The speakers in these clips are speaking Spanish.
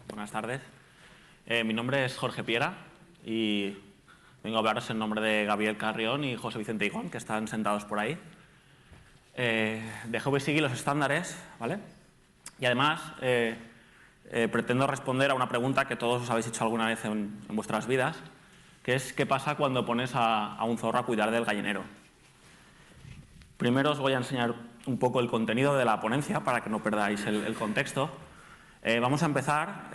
Buenas tardes. Mi nombre es Jorge Piera y vengo a hablaros en nombre de Gabriel Carrión y José Vicente Higón, que están sentados por ahí. De GeoBasic y los estándares, ¿vale? Y además pretendo responder a una pregunta que todos os habéis hecho alguna vez en vuestras vidas, que es ¿qué pasa cuando pones a un zorro a cuidar del gallinero? Primero os voy a enseñar un poco el contenido de la ponencia para que no perdáis el contexto. Vamos a empezar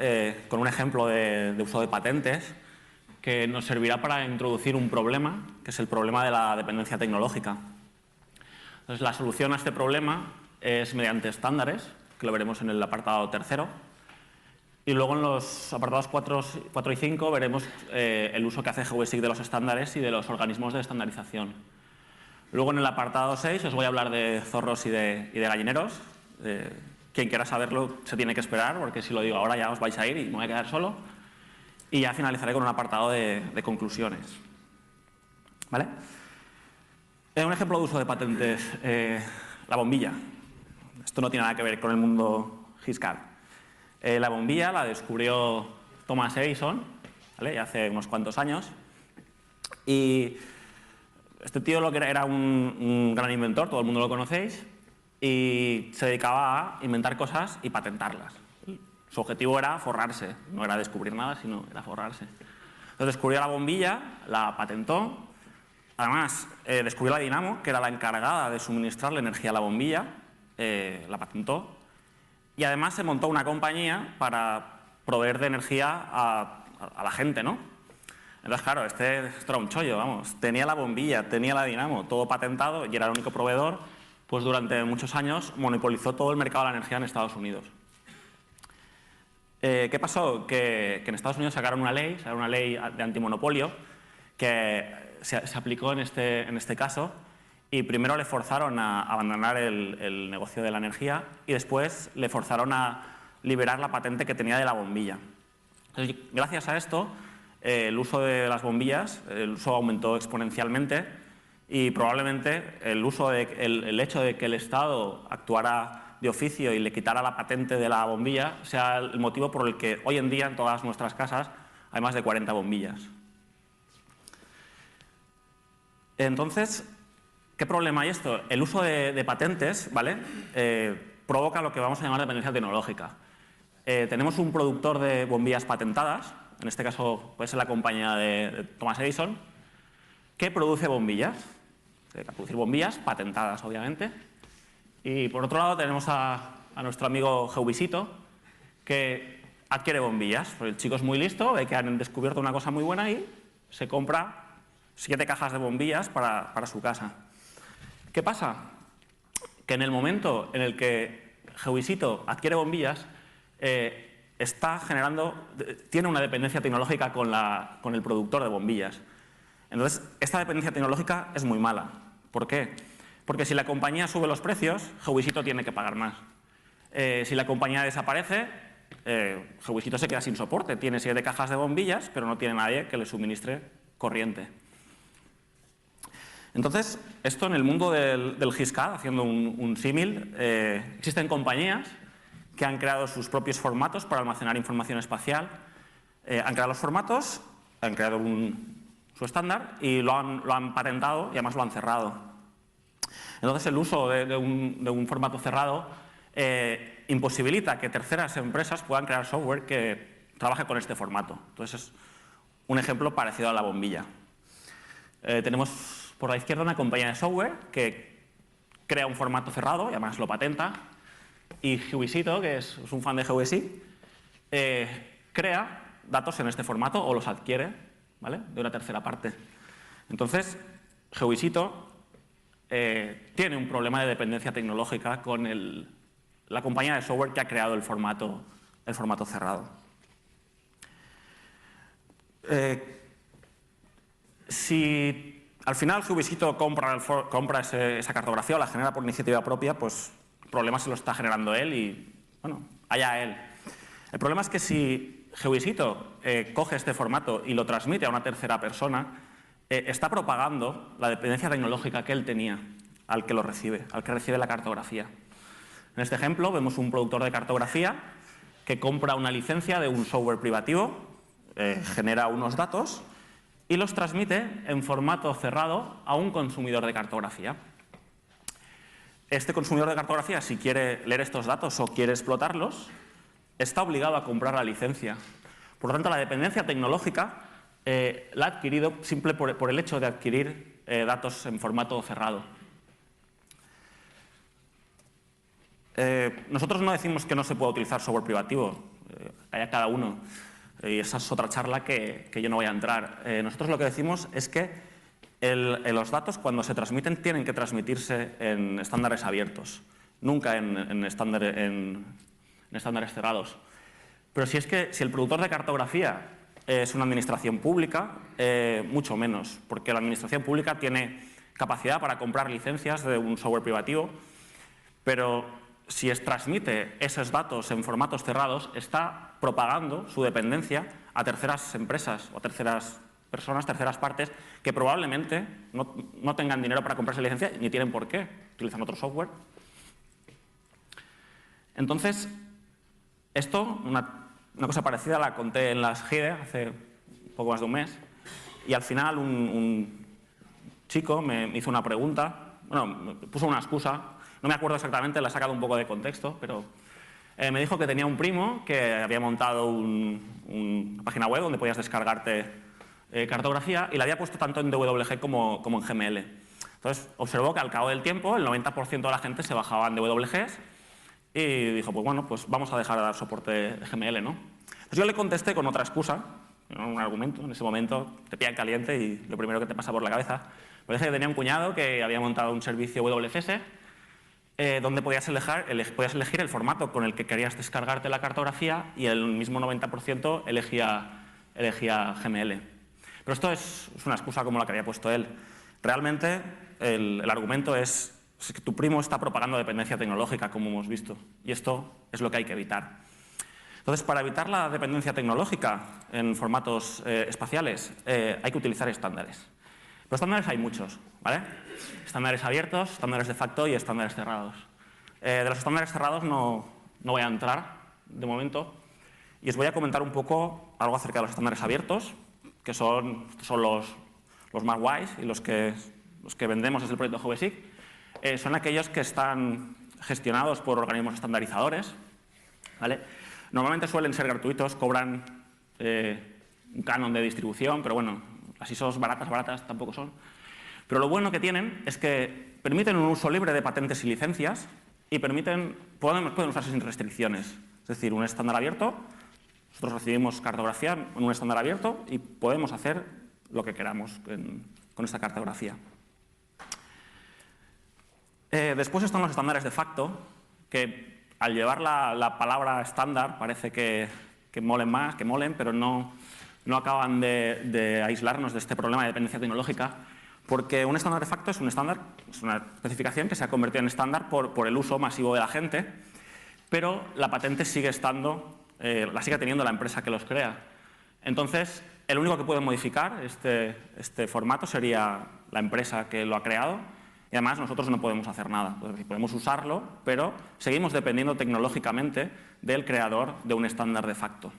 con un ejemplo de uso de patentes que nos servirá para introducir un problema, que es el problema de la dependencia tecnológica. Entonces, la solución a este problema es mediante estándares, que lo veremos en el apartado tercero, y luego en los apartados 4 y 5 veremos el uso que hace GeoBasic de los estándares y de los organismos de estandarización. Luego en el apartado 6 os voy a hablar de zorros y de gallineros. Quien quiera saberlo se tiene que esperar, porque si lo digo ahora ya os vais a ir y me voy a quedar solo. Y ya finalizaré con un apartado de conclusiones. ¿Vale? Un ejemplo de uso de patentes, la bombilla. Esto no tiene nada que ver con el mundo GISCAD. La bombilla la descubrió Thomas Edison, ¿vale? Ya hace unos cuantos años. Y este tío lo que era un gran inventor, todo el mundo lo conocéis, y se dedicaba a inventar cosas y patentarlas. Su objetivo era forrarse, no era descubrir nada, sino era forrarse. Entonces descubrió la bombilla, la patentó, además descubrió la dinamo, que era la encargada de suministrar la energía a la bombilla, la patentó, y además se montó una compañía para proveer de energía a la gente, ¿no? Entonces, claro, esto era un chollo, vamos. Tenía la bombilla, tenía la dinamo, todo patentado y era el único proveedor, pues durante muchos años monopolizó todo el mercado de la energía en Estados Unidos. ¿Qué pasó? Que en Estados Unidos sacaron una ley de antimonopolio que se aplicó en este caso, y primero le forzaron a abandonar el negocio de la energía y después le forzaron a liberar la patente que tenía de la bombilla. Entonces, gracias a esto, el uso de las bombillas, el uso aumentó exponencialmente y probablemente el hecho de que el Estado actuara de oficio y le quitara la patente de la bombilla sea el motivo por el que hoy en día en todas nuestras casas hay más de 40 bombillas. Entonces, ¿qué problema hay esto? El uso de patentes, ¿vale? Provoca lo que vamos a llamar dependencia tecnológica. Tenemos un productor de bombillas patentadas, en este caso puede ser la compañía de Thomas Edison, que produce bombillas. Se dedica a producir bombillas patentadas, obviamente. Y por otro lado tenemos a nuestro amigo GeoBasito, que adquiere bombillas. Pues el chico es muy listo, ve que han descubierto una cosa muy buena y se compra 7 cajas de bombillas para su casa. ¿Qué pasa? Que en el momento en el que GeoBasito adquiere bombillas, tiene una dependencia tecnológica con el productor de bombillas. Entonces, esta dependencia tecnológica es muy mala. ¿Por qué? Porque si la compañía sube los precios, GeoBasito tiene que pagar más. Si la compañía desaparece, GeoBasito se queda sin soporte. Tiene 7 cajas de bombillas, pero no tiene nadie que le suministre corriente. Entonces, esto en el mundo del GISCAD, haciendo un símil, existen compañías que han creado sus propios formatos para almacenar información espacial. Han creado los formatos, han creado su estándar y lo han patentado y además lo han cerrado. Entonces, el uso de un formato cerrado imposibilita que terceras empresas puedan crear software que trabaje con este formato. Entonces, es un ejemplo parecido a la bombilla. Tenemos por la izquierda una compañía de software que crea un formato cerrado y además lo patenta. Y GeoBasito, que es un fan de GeoBasic, crea datos en este formato o los adquiere, ¿vale?, de una tercera parte. Entonces, GeoBasito tiene un problema de dependencia tecnológica con la compañía de software que ha creado el formato cerrado. Si al final GeoBasito compra esa cartografía o la genera por iniciativa propia, pues el problema se lo está generando él y, bueno, allá él. El problema es que si GeoBasito coge este formato y lo transmite a una tercera persona, está propagando la dependencia tecnológica que él tenía al que recibe la cartografía. En este ejemplo vemos un productor de cartografía que compra una licencia de un software privativo, genera unos datos y los transmite en formato cerrado a un consumidor de cartografía. Este consumidor de cartografía, si quiere leer estos datos o quiere explotarlos, está obligado a comprar la licencia. Por lo tanto, la dependencia tecnológica la ha adquirido simple por el hecho de adquirir datos en formato cerrado. Nosotros no decimos que no se pueda utilizar software privativo, haya cada uno, y esa es otra charla que yo no voy a entrar. Nosotros lo que decimos es que los datos, cuando se transmiten, tienen que transmitirse en estándares abiertos, nunca en estándares cerrados. Pero si el productor de cartografía es una administración pública, mucho menos, porque la administración pública tiene capacidad para comprar licencias de un software privativo, pero si transmite esos datos en formatos cerrados, está propagando su dependencia a terceras empresas o terceras personas, terceras partes, que probablemente no tengan dinero para comprarse licencia ni tienen por qué, utilizan otro software. Entonces, esto, una cosa parecida la conté en las GIDE hace poco más de un mes, y al final un chico me hizo una pregunta, bueno, me puso una excusa, no me acuerdo exactamente, la he sacado un poco de contexto, pero me dijo que tenía un primo que había montado una página web donde podías descargarte cartografía y la había puesto tanto en DWG como en GML. Entonces observó que al cabo del tiempo el 90% de la gente se bajaba en DWGs y dijo, pues bueno, pues vamos a dejar de dar soporte de GML, ¿no? Pues yo le contesté con otra excusa, un argumento, en ese momento te pilla caliente y lo primero que te pasa por la cabeza. Pues dije que tenía un cuñado que había montado un servicio WCS donde podías elegir el formato con el que querías descargarte la cartografía y el mismo 90% elegía GML. Pero esto es una excusa como la que había puesto él. Realmente el argumento es que tu primo está propagando dependencia tecnológica, como hemos visto, y esto es lo que hay que evitar. Entonces, para evitar la dependencia tecnológica en formatos espaciales, hay que utilizar estándares. Pero estándares hay muchos, ¿vale? Estándares abiertos, estándares de facto y estándares cerrados. De los estándares cerrados no voy a entrar de momento y os voy a comentar un poco algo acerca de los estándares abiertos, que son los más guays y los que vendemos desde el proyecto GeoBasic. Son aquellos que están gestionados por organismos estandarizadores, ¿vale? Normalmente suelen ser gratuitos, cobran un canon de distribución, pero bueno, las ISOs baratas tampoco son. Pero lo bueno que tienen es que permiten un uso libre de patentes y licencias y pueden usarse sin restricciones. Es decir, un estándar abierto, nosotros recibimos cartografía en un estándar abierto y podemos hacer lo que queramos con esta cartografía. Después están los estándares de facto, que al llevar la palabra estándar parece que molen más, pero no acaban de aislarnos de este problema de dependencia tecnológica, porque un estándar de facto es un estándar, es una especificación que se ha convertido en estándar por el uso masivo de la gente, pero la patente sigue la sigue teniendo la empresa que los crea. Entonces, el único que puede modificar este formato sería la empresa que lo ha creado, y además nosotros no podemos hacer nada. Podemos usarlo, pero seguimos dependiendo tecnológicamente del creador de un estándar de facto.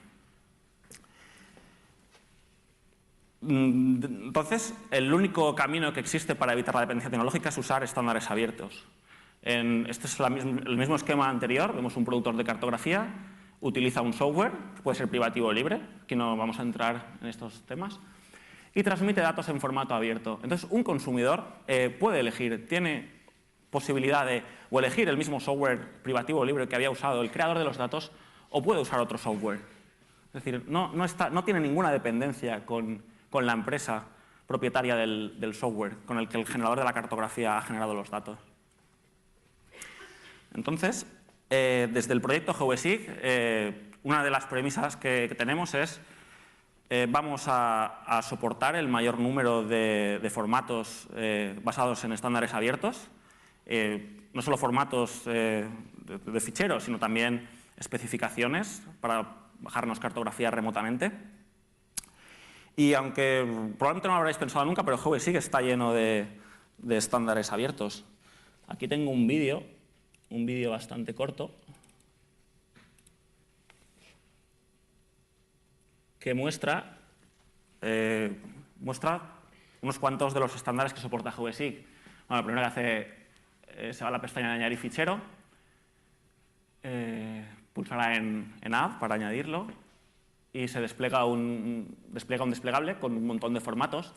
Entonces, el único camino que existe para evitar la dependencia tecnológica es usar estándares abiertos. Este es el mismo esquema anterior. Vemos un productor de cartografía, utiliza un software, puede ser privativo o libre, aquí no vamos a entrar en estos temas, y transmite datos en formato abierto. Entonces, un consumidor puede elegir, tiene posibilidad de o elegir el mismo software privativo o libre que había usado el creador de los datos, o puede usar otro software. Es decir, no tiene ninguna dependencia con la empresa propietaria del software con el que el generador de la cartografía ha generado los datos. Entonces, desde el proyecto GeoBasic, una de las premisas que tenemos es vamos a soportar el mayor número de formatos basados en estándares abiertos, no solo formatos de ficheros, sino también especificaciones para bajarnos cartografía remotamente. Y aunque probablemente no lo habréis pensado nunca, pero GeoBasic está lleno de estándares abiertos. Aquí tengo un vídeo bastante corto. que muestra unos cuantos de los estándares que soporta GWSIG. Bueno, lo primero que hace, se va a la pestaña de añadir fichero, pulsará en Add para añadirlo y se despliega un desplegable con un montón de formatos.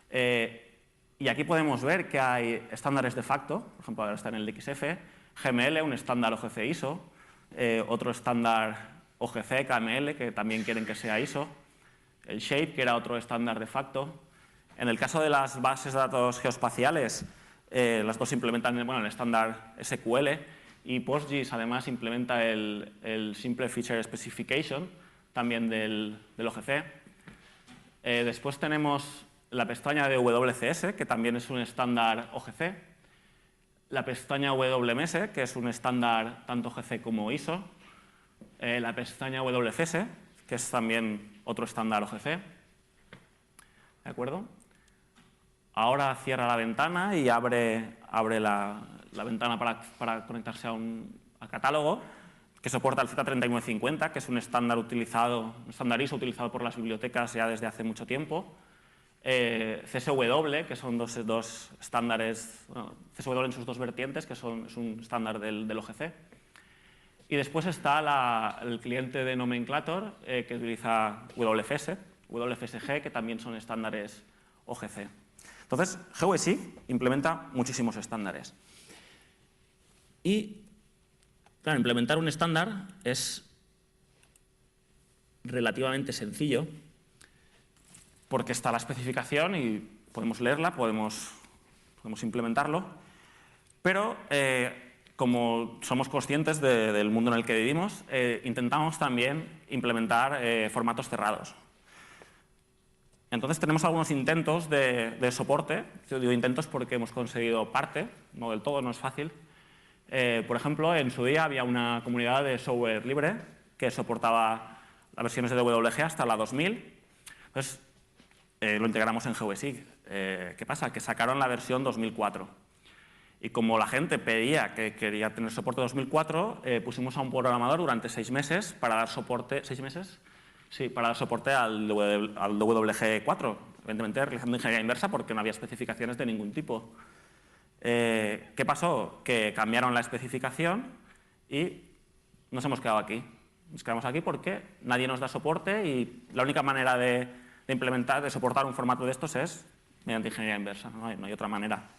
Y aquí podemos ver que hay estándares de facto, por ejemplo, ahora está en el DXF, GML, un estándar OGC ISO, otro estándar OGC KML, que también quieren que sea ISO, el Shape, que era otro estándar de facto. En el caso de las bases de datos geoespaciales, las dos implementan el estándar SQL y PostGIS además implementa el Simple Feature Specification, también del OGC. Después tenemos la pestaña de WCS, que también es un estándar OGC. La pestaña WMS, que es un estándar tanto OGC como ISO. La pestaña WCS, que es también otro estándar OGC. ¿De acuerdo? Ahora cierra la ventana y abre la ventana para conectarse a catálogo, que soporta el Z3950, que es un estándar ISO utilizado por las bibliotecas ya desde hace mucho tiempo. CSW, que son dos estándares, bueno, CSW en sus dos vertientes, que es un estándar del OGC. Y después está el cliente de Nomenclator, que utiliza WFS, WFSG, que también son estándares OGC. Entonces, GWSIG implementa muchísimos estándares. Y, claro, implementar un estándar es relativamente sencillo, porque está la especificación y podemos leerla, podemos implementarlo, pero como somos conscientes del mundo en el que vivimos, intentamos también implementar formatos cerrados. Entonces tenemos algunos intentos de soporte. Yo digo intentos porque hemos conseguido parte, no del todo, no es fácil. Por ejemplo, en su día había una comunidad de software libre que soportaba las versiones de WG hasta la 2000. Entonces lo integramos en GWSIG. ¿Qué pasa? Que sacaron la versión 2004. Y como la gente pedía que quería tener soporte 2004, pusimos a un programador durante 6 meses para dar soporte. ¿6 meses? Sí, para dar soporte al WG4, evidentemente realizando ingeniería inversa porque no había especificaciones de ningún tipo. ¿Qué pasó? Que cambiaron la especificación y nos hemos quedado aquí. Nos quedamos aquí porque nadie nos da soporte y la única manera de soportar un formato de estos es mediante ingeniería inversa, no hay otra manera.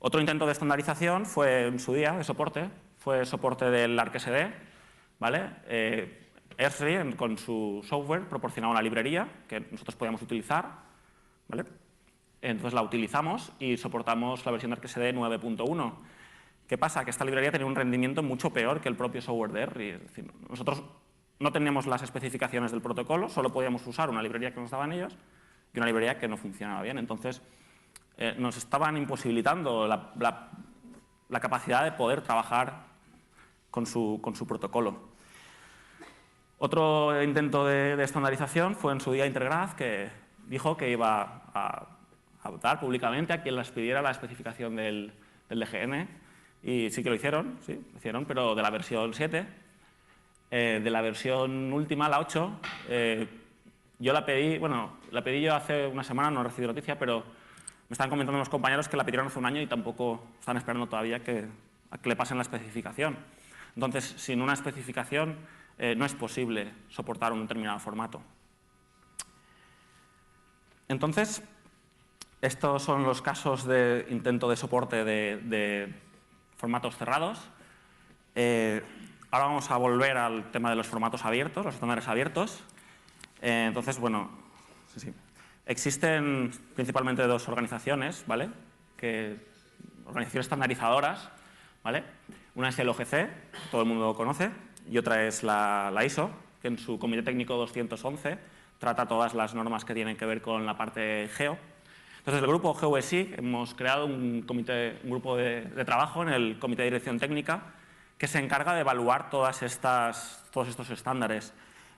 Otro intento de estandarización fue en su día, de soporte, fue soporte del ArcSD, ¿vale? Esri, con su software, proporcionaba una librería que nosotros podíamos utilizar, ¿vale? Entonces la utilizamos y soportamos la versión de ArcSD 9.1. ¿Qué pasa? Que esta librería tenía un rendimiento mucho peor que el propio software de Esri. Es decir, nosotros no teníamos las especificaciones del protocolo, solo podíamos usar una librería que nos daban ellos y una librería que no funcionaba bien. Entonces nos estaban imposibilitando la capacidad de poder trabajar con su protocolo. Otro intento de estandarización fue en su día Intergraph, que dijo que iba a votar públicamente a quien les pidiera la especificación del DGN. Y sí que lo hicieron, pero de la versión 7. De la versión última, la 8, yo la pedí yo hace una semana, no recibí noticia, pero me están comentando unos compañeros que la pidieron hace un año y tampoco están esperando todavía a que le pasen la especificación. Entonces, sin una especificación, no es posible soportar un determinado formato. Entonces, estos son los casos de intento de soporte de formatos cerrados. Ahora vamos a volver al tema de los formatos abiertos, los estándares abiertos. Entonces, bueno, existen principalmente dos organizaciones, ¿vale? Organizaciones estandarizadoras, ¿vale? Una es el OGC, todo el mundo lo conoce, y otra es la ISO, que en su Comité Técnico 211 trata todas las normas que tienen que ver con la parte geo. Entonces, el grupo GWSIG hemos creado un grupo de trabajo en el Comité de Dirección Técnica que se encarga de evaluar todos estos estándares.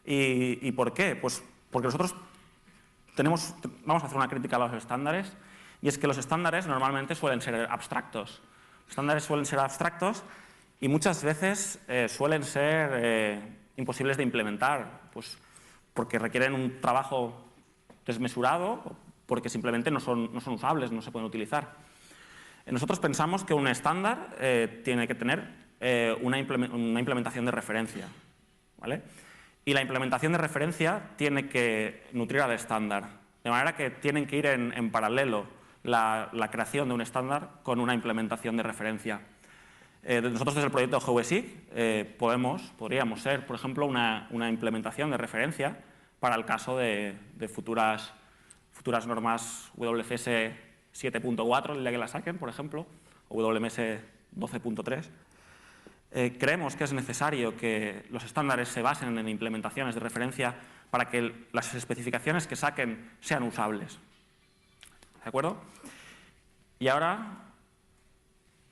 ¿Y por qué? Pues porque nosotros vamos a hacer una crítica a los estándares, y es que los estándares normalmente suelen ser abstractos. Los estándares suelen ser abstractos y muchas veces suelen ser imposibles de implementar. Pues porque requieren un trabajo desmesurado o porque simplemente no son usables, no se pueden utilizar. Nosotros pensamos que un estándar tiene que tener una implementación de referencia, ¿vale? Y la implementación de referencia tiene que nutrir al estándar, de manera que tienen que ir en paralelo la creación de un estándar con una implementación de referencia. Nosotros desde el proyecto GeoBasic podríamos ser, por ejemplo, una implementación de referencia para el caso de futuras normas WFS 7.4, el día que la saquen, por ejemplo, o WMS 12.3. Creemos que es necesario que los estándares se basen en implementaciones de referencia para que las especificaciones que saquen sean usables. ¿De acuerdo? Y ahora,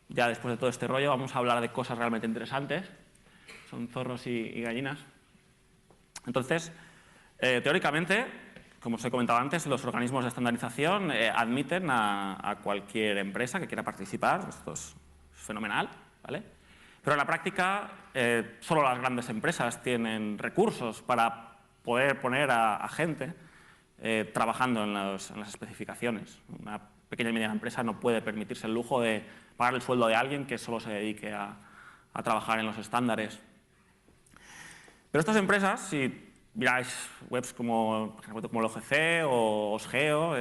ya después de todo este rollo, vamos a hablar de cosas realmente interesantes. Son zorros y gallinas. Entonces, teóricamente, como os he comentado antes, los organismos de estandarización admiten a cualquier empresa que quiera participar. Esto es fenomenal, ¿vale? Pero en la práctica, solo las grandes empresas tienen recursos para poder poner a gente trabajando en las especificaciones. Una pequeña y mediana empresa no puede permitirse el lujo de pagar el sueldo de alguien que solo se dedique a trabajar en los estándares. Pero estas empresas, si miráis webs como el OGC o OSGEO,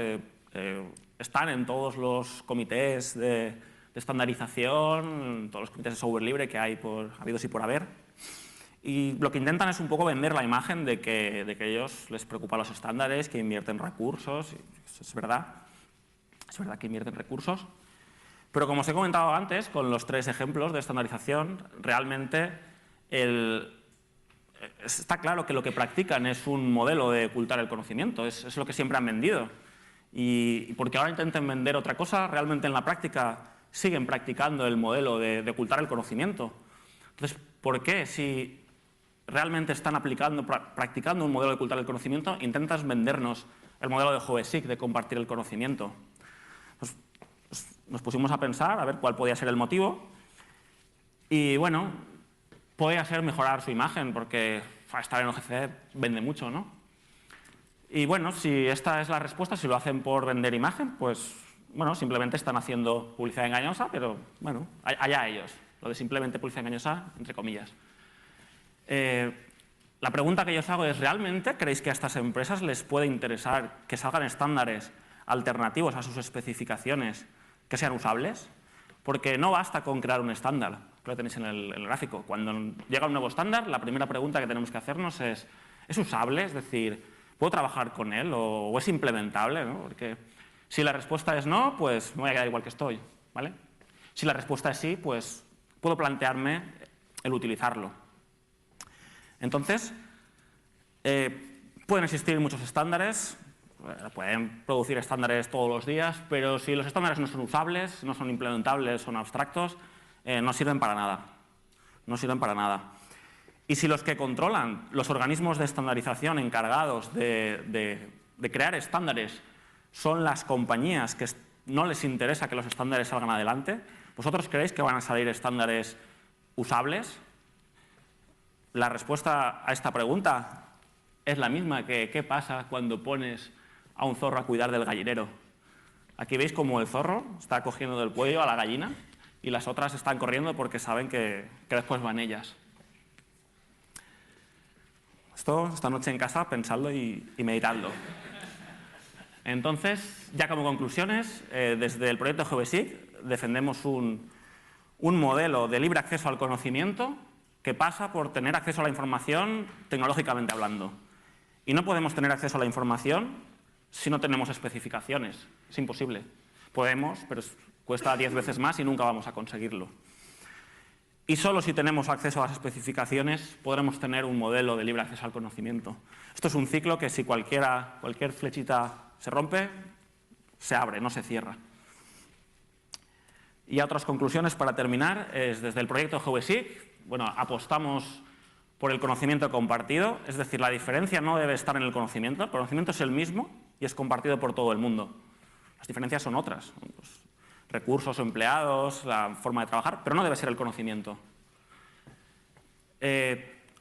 están en todos los comités de estandarización, en todos los comités de software libre que hay habidos y por haber. Y lo que intentan es un poco vender la imagen de que a ellos les preocupan los estándares, que invierten recursos. Eso es verdad que invierten recursos. Pero como os he comentado antes, con los 3 ejemplos de estandarización, realmente está claro que lo que practican es un modelo de ocultar el conocimiento, es lo que siempre han vendido. Y porque ahora intenten vender otra cosa, realmente en la práctica siguen practicando el modelo de ocultar el conocimiento. Entonces, ¿por qué si realmente están practicando un modelo de ocultar el conocimiento, intentas vendernos el modelo de GeoBasic de compartir el conocimiento? Pues nos pusimos a pensar a ver cuál podía ser el motivo y bueno, podía ser mejorar su imagen porque estar en OGC vende mucho, ¿no? Y bueno, si esta es la respuesta, si lo hacen por vender imagen, pues bueno, simplemente están haciendo publicidad engañosa, pero bueno, allá ellos. Lo de simplemente publicidad engañosa, entre comillas. La pregunta que yo os hago es, ¿realmente creéis que a estas empresas les puede interesar que salgan estándares alternativos a sus especificaciones que sean usables? Porque no basta con crear un estándar, que lo tenéis en el gráfico. Cuando llega un nuevo estándar, la primera pregunta que tenemos que hacernos ¿es usable? Es decir, ¿puedo trabajar con él o es implementable, ¿no? Porque si la respuesta es no, pues me voy a quedar igual que estoy, ¿vale? Si la respuesta es sí, pues puedo plantearme el utilizarlo. Entonces, pueden existir muchos estándares, pueden producir estándares todos los días, pero si los estándares no son usables, no son implementables, son abstractos, no sirven para nada. No sirven para nada. Y si los que controlan los organismos de estandarización encargados de crear estándares son las compañías que no les interesa que los estándares salgan adelante, ¿vosotros creéis que van a salir estándares usables? La respuesta a esta pregunta es la misma que ¿qué pasa cuando pones a un zorro a cuidar del gallinero? Aquí veis como el zorro está cogiendo del cuello a la gallina y las otras están corriendo porque saben que después van ellas. Esto esta noche en casa pensando y meditando. Entonces, ya como conclusiones, desde el proyecto GeoBasic defendemos un modelo de libre acceso al conocimiento que pasa por tener acceso a la información tecnológicamente hablando. Y no podemos tener acceso a la información si no tenemos especificaciones. Es imposible. Podemos, pero cuesta 10 veces más y nunca vamos a conseguirlo. Y solo si tenemos acceso a las especificaciones podremos tener un modelo de libre acceso al conocimiento. Esto es un ciclo que si cualquier flechita se rompe, se abre, no se cierra. Y otras conclusiones para terminar es desde el proyecto GeoBasic, bueno, apostamos por el conocimiento compartido, es decir, la diferencia no debe estar en el conocimiento es el mismo y es compartido por todo el mundo. Las diferencias son otras, los recursos o empleados, la forma de trabajar, pero no debe ser el conocimiento.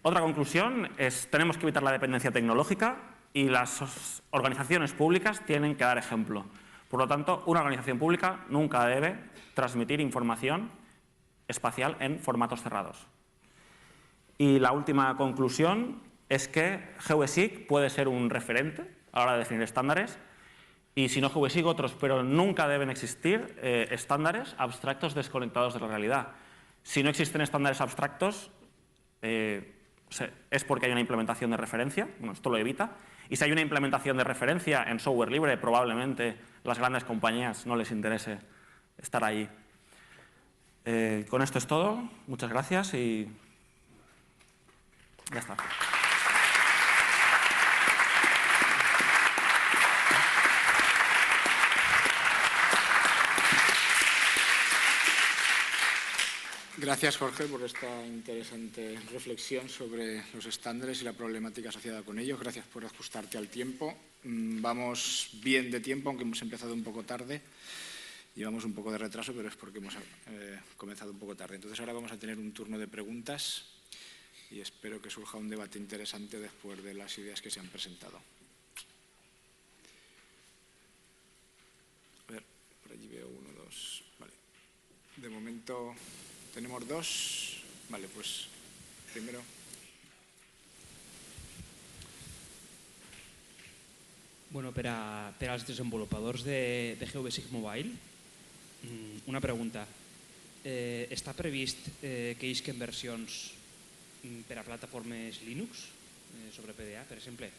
Otra conclusión es: tenemos que evitar la dependencia tecnológica y las organizaciones públicas tienen que dar ejemplo. Por lo tanto, una organización pública nunca debe transmitir información espacial en formatos cerrados. Y la última conclusión es que GeoBasic puede ser un referente a la hora de definir estándares, y si no GeoBasic, otros, pero nunca deben existir estándares abstractos desconectados de la realidad. Si no existen estándares abstractos, es porque hay una implementación de referencia, bueno, esto lo evita, y si hay una implementación de referencia en software libre, probablemente las grandes compañías no les interese estar allí. Con esto es todo, muchas gracias y ya está. Gracias, Jorge, por esta interesante reflexión sobre los estándares y la problemática asociada con ellos. Gracias por ajustarte al tiempo. Vamos bien de tiempo, aunque hemos empezado un poco tarde. Llevamos un poco de retraso, pero es porque hemos comenzado un poco tarde. Entonces, ahora vamos a tener un turno de preguntas y espero que surja un debate interesante después de las ideas que se han presentado. A ver, por allí veo uno, dos. Vale. De momento tenemos dos. Vale, pues primero. Bueno, per als desenvolupadors de GeoBasic Mobile, una pregunta. Està previst que isquen versions per a plataformes Linux sobre PDA? Per exemple,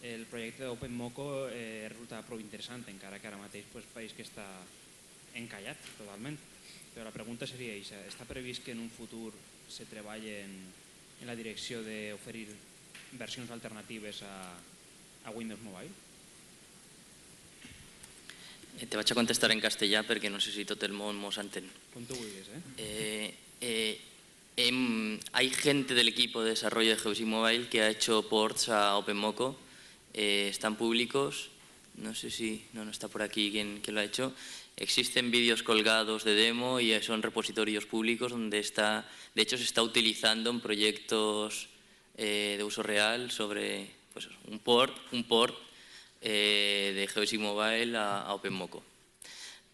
el projecte d'OpenMoko resulta prou interessant, encara que ara mateix veig que està encallat totalment. Però la pregunta seria aquesta: està previst que en un futur se treballi en la direcció d'oferir versions alternatives a Windows Mobile? Te vaig a contestar en castellà perquè no sé si tot el món mos entén. Com tu vulguis, Hay gente del equipo de desarrollo de GeoBasic Mobile que ha hecho ports a OpenMoko, están públicos, no sé si no está por aquí quien lo ha hecho. Existen vídeos colgados de demo y son repositorios públicos donde de hecho se está utilizando en proyectos de uso real sobre pues, un port de GeoBasic Mobile a OpenMoko.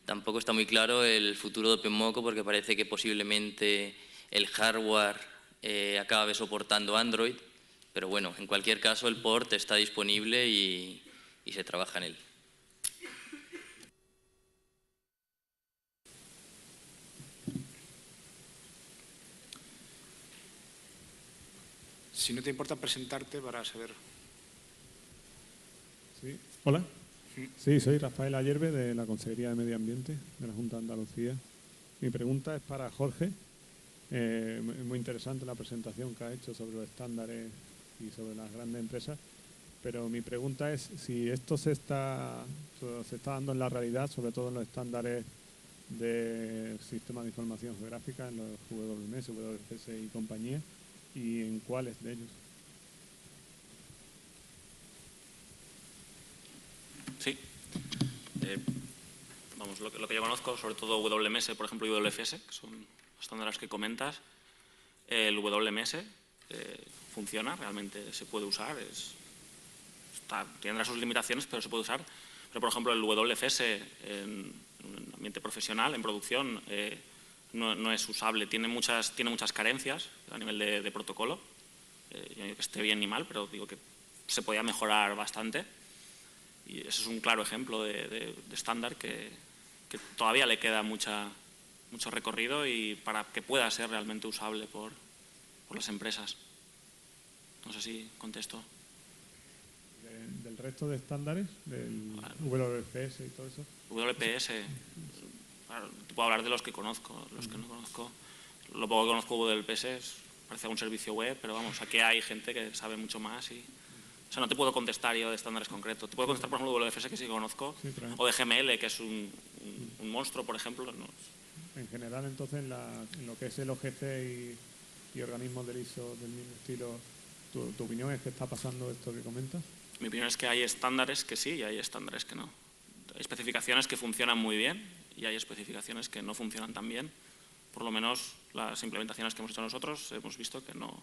Tampoco está muy claro el futuro de OpenMoko porque parece que posiblemente el hardware acabe soportando Android, pero bueno, en cualquier caso el port está disponible y se trabaja en él. Si no te importa presentarte para saber. Sí. Hola. Sí, soy Rafael Ayerbe de la Consejería de Medio Ambiente de la Junta de Andalucía. Mi pregunta es para Jorge. Muy interesante la presentación que ha hecho sobre los estándares y sobre las grandes empresas, pero mi pregunta es si esto se está dando en la realidad, sobre todo en los estándares de sistemas de información geográfica, en los WMS, WFS y compañía, y en cuáles de ellos. Sí. Vamos, lo que yo conozco, sobre todo WMS, por ejemplo, y WFS, que son los estándares que comentas. El WMS funciona, realmente se puede usar, tendrá sus limitaciones, pero se puede usar. Pero, por ejemplo, el WFS en un ambiente profesional, en producción, no es usable, tiene muchas carencias a nivel de protocolo. Yo no digo que esté bien ni mal, pero digo que se podía mejorar bastante. Y ese es un claro ejemplo de estándar que todavía le queda mucho recorrido y para que pueda ser realmente usable por las empresas. No sé si contesto. ¿Del resto de estándares? ¿Del WPS y todo eso? WPS, claro, te puedo hablar de los que conozco, los que no conozco. Lo poco que conozco WPS parece un servicio web, pero vamos, aquí hay gente que sabe mucho más y... O sea, no te puedo contestar yo de estándares concretos. Te puedo contestar, por ejemplo, de WFS, que sí conozco, sí, claro. O de GML, que es un monstruo, por ejemplo. No. En general, entonces, en lo que es el OGC y organismos del ISO del mismo estilo, ¿tu opinión es que está pasando esto que comentas? Mi opinión es que hay estándares que sí y hay estándares que no. Hay especificaciones que funcionan muy bien y hay especificaciones que no funcionan tan bien. Por lo menos las implementaciones que hemos hecho nosotros hemos visto que no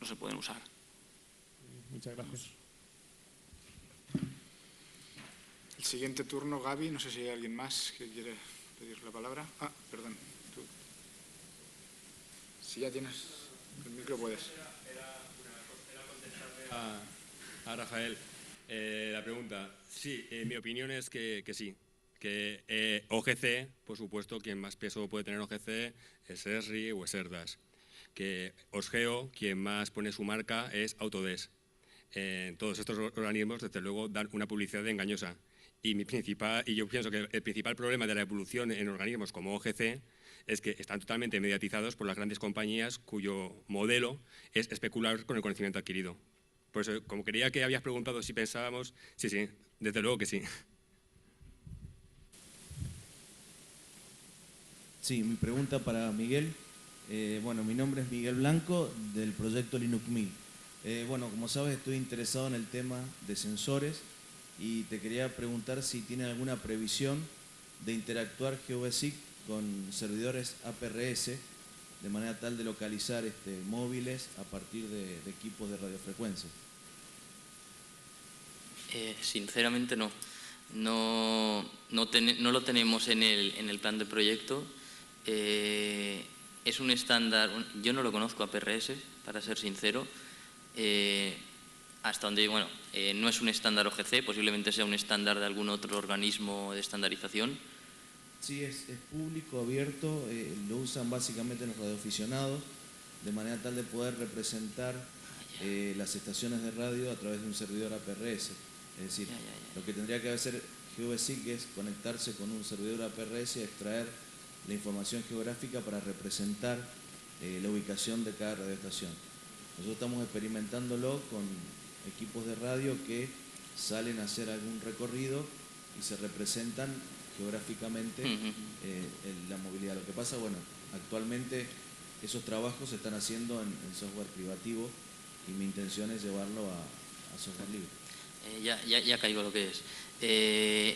no se pueden usar. Muchas gracias. El siguiente turno, Gaby. No sé si hay alguien más que quiere pedir la palabra. Ah, perdón. Tú. Si ya tienes el micro, puedes. A Rafael, la pregunta. Sí, mi opinión es que sí. Que OGC, por supuesto, quien más peso puede tener OGC es Esri o es Erdas. Que Osgeo, quien más pone su marca, es Autodesk. Todos estos organismos, desde luego, dan una publicidad engañosa. Y yo pienso que el principal problema de la evolución en organismos como OGC es que están totalmente mediatizados por las grandes compañías cuyo modelo es especular con el conocimiento adquirido. Por eso, como quería que habías preguntado si pensábamos, sí, desde luego que sí. Sí, mi pregunta para Miguel. Bueno, mi nombre es Miguel Blanco, del proyecto LinuxMe. Bueno, como sabes, estoy interesado en el tema de sensores y te quería preguntar si tiene alguna previsión de interactuar GeoBasic con servidores APRS de manera tal de localizar móviles a partir de equipos de radiofrecuencia. Sinceramente no. No lo tenemos en el plan de proyecto. Es un estándar, yo no lo conozco APRS, para ser sincero. Hasta donde, bueno, no es un estándar OGC, posiblemente sea un estándar de algún otro organismo de estandarización. Sí, es público, abierto, lo usan básicamente los radioaficionados, de manera tal de poder representar las estaciones de radio a través de un servidor APRS. Es decir, lo que tendría que hacer GeoBasic es conectarse con un servidor APRS y extraer la información geográfica para representar la ubicación de cada radioestación. Nosotros estamos experimentándolo con equipos de radio que salen a hacer algún recorrido y se representan geográficamente la movilidad. Lo que pasa, bueno, actualmente esos trabajos se están haciendo en software privativo y mi intención es llevarlo a software libre. Ya caigo lo que es.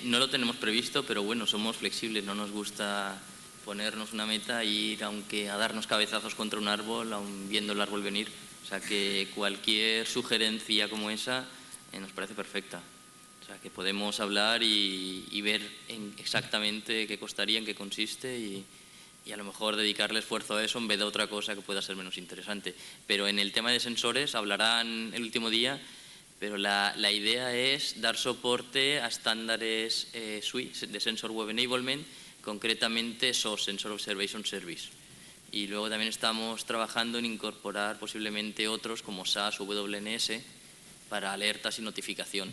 No lo tenemos previsto, pero bueno, somos flexibles, no nos gusta ponernos una meta e ir aunque a darnos cabezazos contra un árbol, aun viendo el árbol venir. O sea que cualquier sugerencia como esa nos parece perfecta. O sea que podemos hablar y ver exactamente qué costaría, en qué consiste y a lo mejor dedicarle esfuerzo a eso en vez de otra cosa que pueda ser menos interesante. Pero en el tema de sensores hablarán el último día, pero la idea es dar soporte a estándares SWI, de Sensor Web Enablement, concretamente SOS, Sensor Observation Service. Y luego también estamos trabajando en incorporar posiblemente otros como SAS o WNS para alertas y notificación.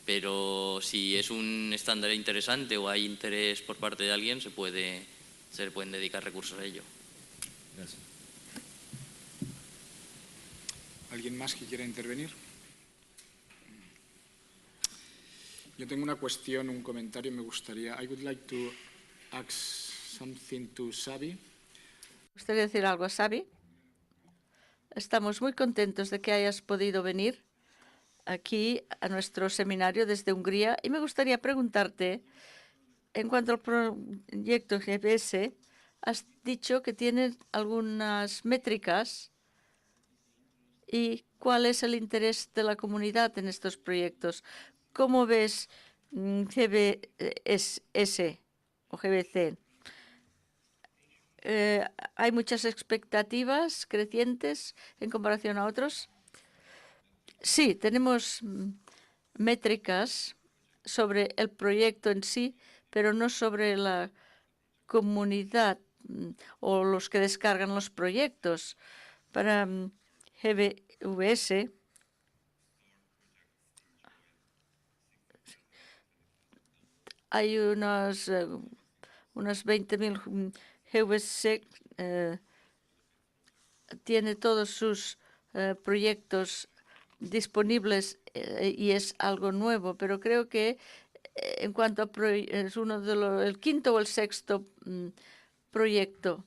Pero si es un estándar interesante o hay interés por parte de alguien, se le pueden dedicar recursos a ello. Gracias. ¿Alguien más que quiera intervenir? Yo tengo una cuestión, un comentario, me gustaría. I would like to ask something to Xavi. Me gustaría decir algo a Xavi. Estamos muy contentos de que hayas podido venir aquí a nuestro seminario desde Hungría y me gustaría preguntarte, en cuanto al proyecto GPS, has dicho que tienes algunas métricas y cuál es el interés de la comunidad en estos proyectos. ¿Cómo ves GBS o GBC? ¿Hay muchas expectativas crecientes en comparación a otros? Sí, tenemos métricas sobre el proyecto en sí, pero no sobre la comunidad o los que descargan los proyectos. Para GBVS hay unas 20.000 GVSec, tiene todos sus proyectos disponibles y es algo nuevo, pero creo que en cuanto a es uno de el quinto o el sexto proyecto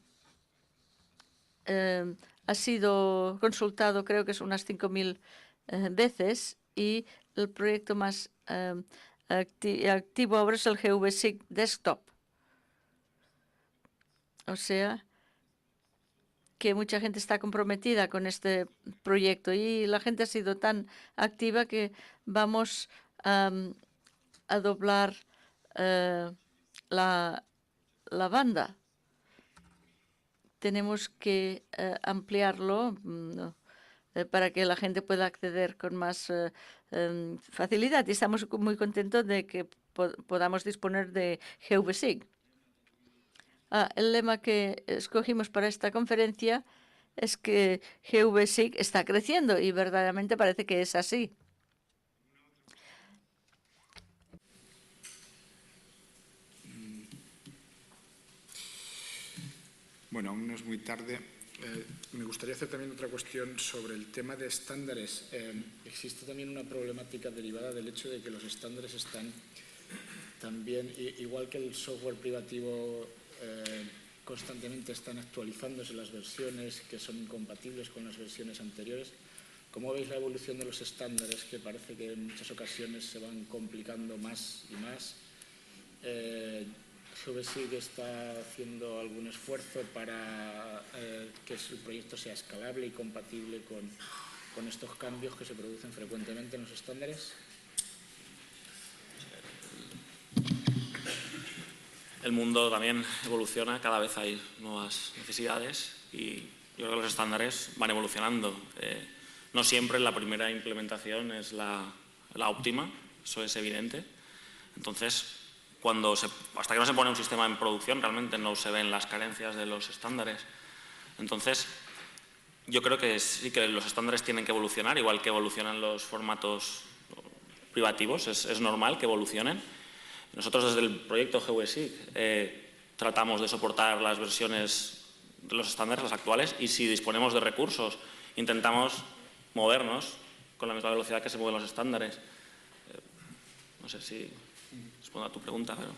ha sido consultado, creo que es unas 5.000 veces, y el proyecto más activo ahora es el GVSIG Desktop. O sea, que mucha gente está comprometida con este proyecto y la gente ha sido tan activa que vamos a doblar la banda. Tenemos que ampliarlo para que la gente pueda acceder con más facilidad. Y estamos muy contentos de que podamos disponer de GVSIG. El lema que escogimos para esta conferencia es que GVSIG está creciendo y verdaderamente parece que es así. Bueno, aún no es muy tarde. Me gustaría hacer también otra cuestión sobre el tema de estándares. Existe también una problemática derivada del hecho de que los estándares están también, igual que el software privativo, constantemente están actualizándose las versiones que son incompatibles con las versiones anteriores. ¿Cómo veis la evolución de los estándares, que parece que en muchas ocasiones se van complicando más y más? GVSIG está haciendo algún esfuerzo para que su proyecto sea escalable y compatible con estos cambios que se producen frecuentemente en los estándares. El mundo también evoluciona, cada vez hay nuevas necesidades y yo creo que los estándares van evolucionando. No siempre la primera implementación es la óptima, eso es evidente. Entonces, hasta que no se pone un sistema en producción, realmente no se ven las carencias de los estándares. Entonces, yo creo que sí que los estándares tienen que evolucionar, igual que evolucionan los formatos privativos, es normal que evolucionen. Nosotros desde el proyecto GVSIG tratamos de soportar las versiones de los estándares, las actuales, y si disponemos de recursos, intentamos movernos con la misma velocidad que se mueven los estándares. No sé si respondo a tu pregunta, pero...